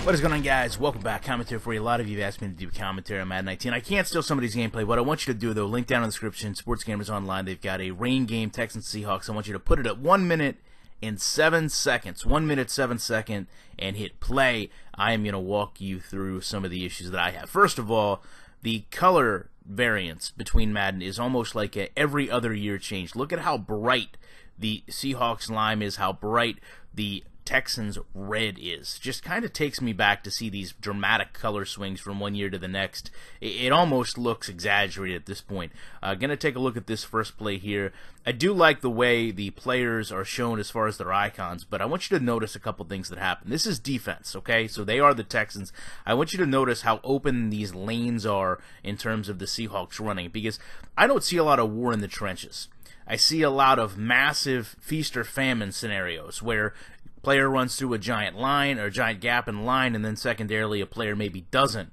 What is going on, guys? Welcome back. Commentary for you. A lot of you have asked me to do commentary on Madden 19. I can't steal somebody's gameplay. What I want you to do, though, link down in the description. Sports Gamers Online. They've got a rain game, Texans Seahawks. I want you to put it at 1 minute and 7 seconds. 1 minute, 7 second, and hit play. I am going to walk you through some of the issues that I have. First of all, the color variance between Madden is almost like a every other year change. Look at how bright the Seahawks lime is, how bright the Texans red is. Just kind of takes me back to see these dramatic color swings from one year to the next. It almost looks exaggerated at this point. Gonna take a look at this first play here. I do like the way the players are shown as far as their icons, but I want you to notice a couple things that happen. This is defense, okay? So they are the Texans. I want you to notice how open these lanes are in terms of the Seahawks running, because I don't see a lot of war in the trenches. I see a lot of massive feast or famine scenarios where player runs through a giant line or a giant gap in line, and then secondarily a player maybe doesn't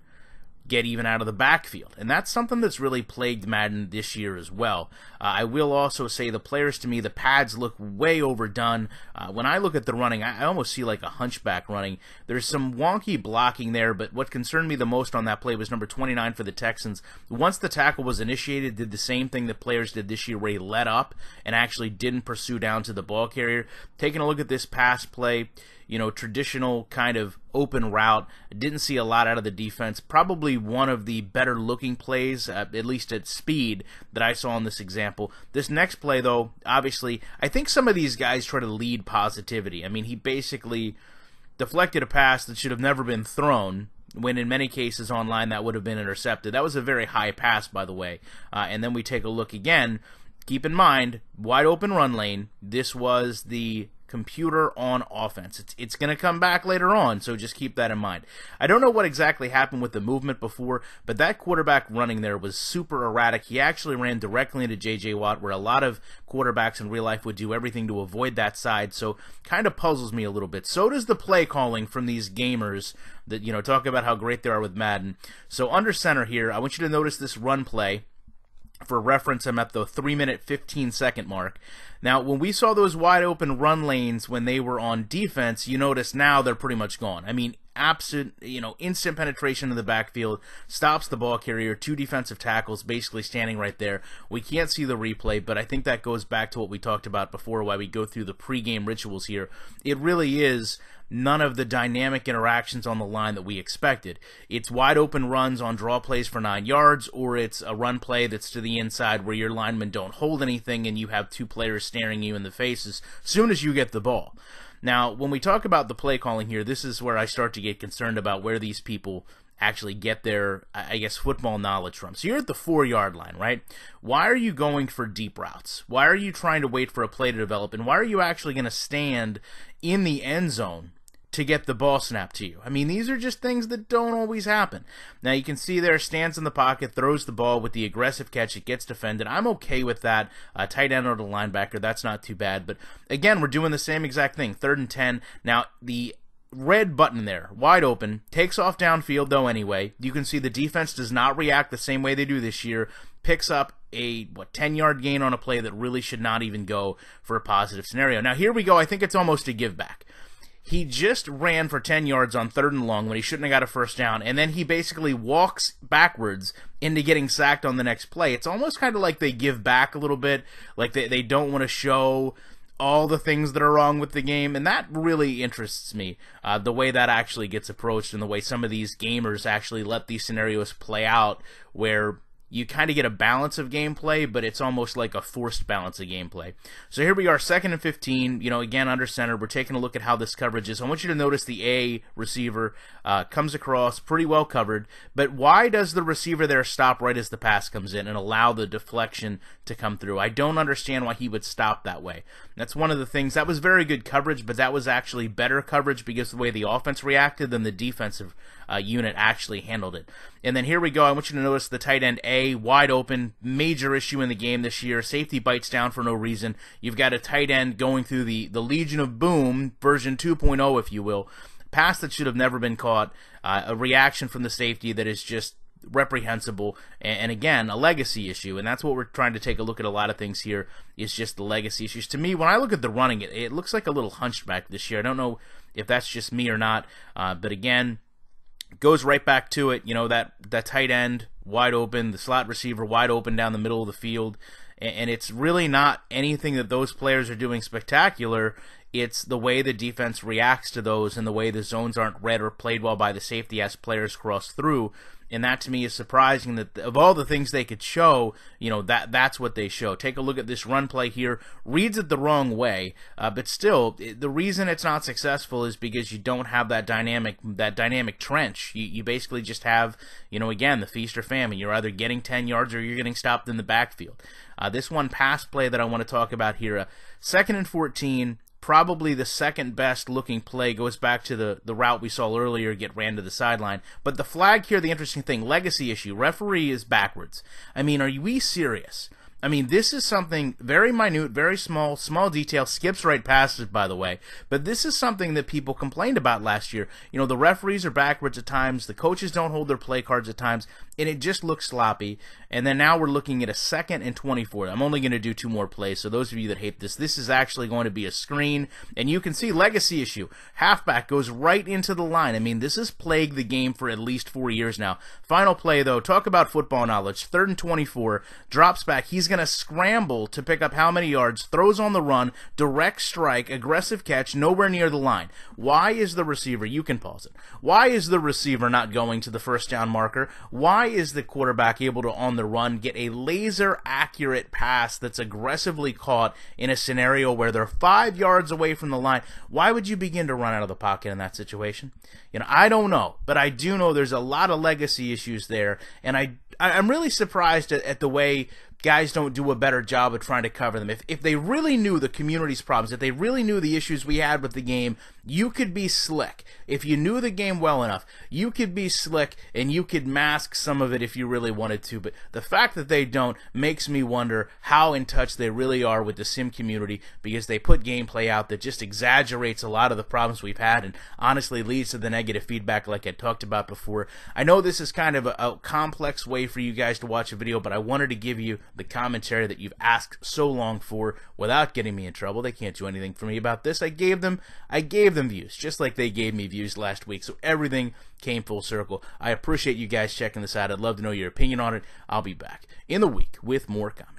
get even out of the backfield. And that's something that's really plagued Madden this year as well. I will also say the players, to me, the pads look way overdone. When I look at the running, I almost see like a hunchback running. There's some wonky blocking there, but what concerned me the most on that play was number 29 for the Texans. Once the tackle was initiated, did the same thing that players did this year where he let up and actually didn't pursue down to the ball carrier. Taking a look at this pass play, you know, traditional kind of open route. Didn't see a lot out of the defense. Probably one of the better looking plays, at least at speed, that I saw in this example. This next play, though, obviously, I think some of these guys try to lead positivity. I mean, he basically deflected a pass that should have never been thrown, when in many cases online that would have been intercepted. That was a very high pass, by the way. And then we take a look again. Keep in mind, wide open run lane. This was the computer on offense. It's going to come back later on, so just keep that in mind. I don't know what exactly happened with the movement before, but that quarterback running there was super erratic. He actually ran directly into J.J. Watt, where a lot of quarterbacks in real life would do everything to avoid that side, so kind of puzzles me a little bit. So does the play calling from these gamers that, you know, talk about how great they are with Madden. So under center here, I want you to notice this run play. For reference, I'm at the 3 minute 15 second mark. Now, when we saw those wide open run lanes when they were on defense, you notice now they're pretty much gone. I mean, instant penetration in the backfield, stops the ball carrier, 2 defensive tackles basically standing right there. We can't see the replay, but I think that goes back to what we talked about before, why we go through the pregame rituals here. It really is none of the dynamic interactions on the line that we expected. It's wide open runs on draw plays for 9 yards, or it's a run play that's to the inside where your linemen don't hold anything and you have 2 players staring you in the face as soon as you get the ball. Now, when we talk about the play calling here, this is where I start to get concerned about where these people actually get their, I guess, football knowledge from. So you're at the 4-yard line, right? Why are you going for deep routes? Why are you trying to wait for a play to develop? And why are you actually going to stand in the end zone to get the ball snapped to you? I mean, these are just things that don't always happen. Now, you can see there, stands in the pocket, throws the ball with the aggressive catch. It gets defended. I'm okay with that. Tight end or the linebacker, that's not too bad. But, again, we're doing the same exact thing. 3rd and 10. Now, the red button there, wide open, takes off downfield, though, anyway. You can see the defense does not react the same way they do this year. Picks up a 10-yard gain on a play that really should not even go for a positive scenario. Now, here we go. I think it's almost a give back. He just ran for 10 yards on 3rd and long when he shouldn't have got a first down, and then he basically walks backwards into getting sacked on the next play. It's almost kind of like they give back a little bit, like they don't want to show all the things that are wrong with the game, and that really interests me, the way that actually gets approached and the way some of these gamers actually let these scenarios play out where you kind of get a balance of gameplay, but it's almost like a forced balance of gameplay. So here we are, 2nd and 15, again, under center. We're taking a look at how this coverage is. I want you to notice the A receiver comes across pretty well covered, but why does the receiver there stop right as the pass comes in and allow the deflection to come through? I don't understand why he would stop that way. That's one of the things. That was very good coverage, but that was actually better coverage because of the way the offense reacted than the defensive unit actually handled it. And then here we go. I want you to notice the tight end A, wide open, major issue in the game this year. Safety bites down for no reason. You've got a tight end going through the Legion of Boom, version 2.0, if you will. Pass that should have never been caught. A reaction from the safety that is just reprehensible, and again, a legacy issue, and that's what we're trying to take a look at. A lot of things here is just the legacy issues. To me, when I look at the running, it looks like a little hunchback this year. I don't know if that's just me or not, but again, goes right back to it. You know, that tight end wide open, the slot receiver wide open down the middle of the field, and it's really not anything that those players are doing spectacular. It's the way the defense reacts to those and the way the zones aren't read or played well by the safety as players cross through. And that to me is surprising, that of all the things they could show, you know, that's what they show. Take a look at this run play here. Reads it the wrong way, but still, the reason it's not successful is because you don't have that dynamic trench. You basically just have, you know, again, the feast or famine. You're either getting 10 yards or you're getting stopped in the backfield. This one pass play that I want to talk about here, 2nd and 14. Probably the second best looking play, goes back to the route we saw earlier, get ran to the sideline. But the flag here, the interesting thing, legacy issue, referee is backwards. I mean, are we serious? I mean, this is something very minute, very small detail, skips right past it, by the way. But this is something that people complained about last year. You know, the referees are backwards at times, the coaches don't hold their play cards at times, and it just looks sloppy. And then now we're looking at a 2nd and 24. I'm only going to do 2 more plays, so those of you that hate this is actually going to be a screen. And you can see legacy issue. Halfback goes right into the line. I mean, this has plagued the game for at least 4 years now. Final play, though, talk about football knowledge. 3rd and 24, drops back. He's going to scramble to pick up how many yards, throws on the run, direct strike, aggressive catch, nowhere near the line. Why is the receiver, you can pause it, why is the receiver not going to the first down marker? Why is the quarterback able to, on the run, get a laser accurate pass that's aggressively caught in a scenario where they're 5 yards away from the line? Why would you begin to run out of the pocket in that situation? You know, I don't know, but I do know there's a lot of legacy issues there, and I'm really surprised at the way guys don't do a better job of trying to cover them. If they really knew the community's problems, if they really knew the issues we had with the game, you could be slick. If you knew the game well enough, you could be slick and you could mask some of it if you really wanted to. But the fact that they don't makes me wonder how in touch they really are with the sim community, because they put gameplay out that just exaggerates a lot of the problems we've had and honestly leads to the negative feedback like I talked about before. I know this is kind of a complex way for you guys to watch a video, but I wanted to give you the commentary that you've asked so long for without getting me in trouble. They can't do anything for me about this. I gave them views, just like they gave me views last week, so everything came full circle. I appreciate you guys checking this out. I'd love to know your opinion on it. I'll be back in the week with more comments.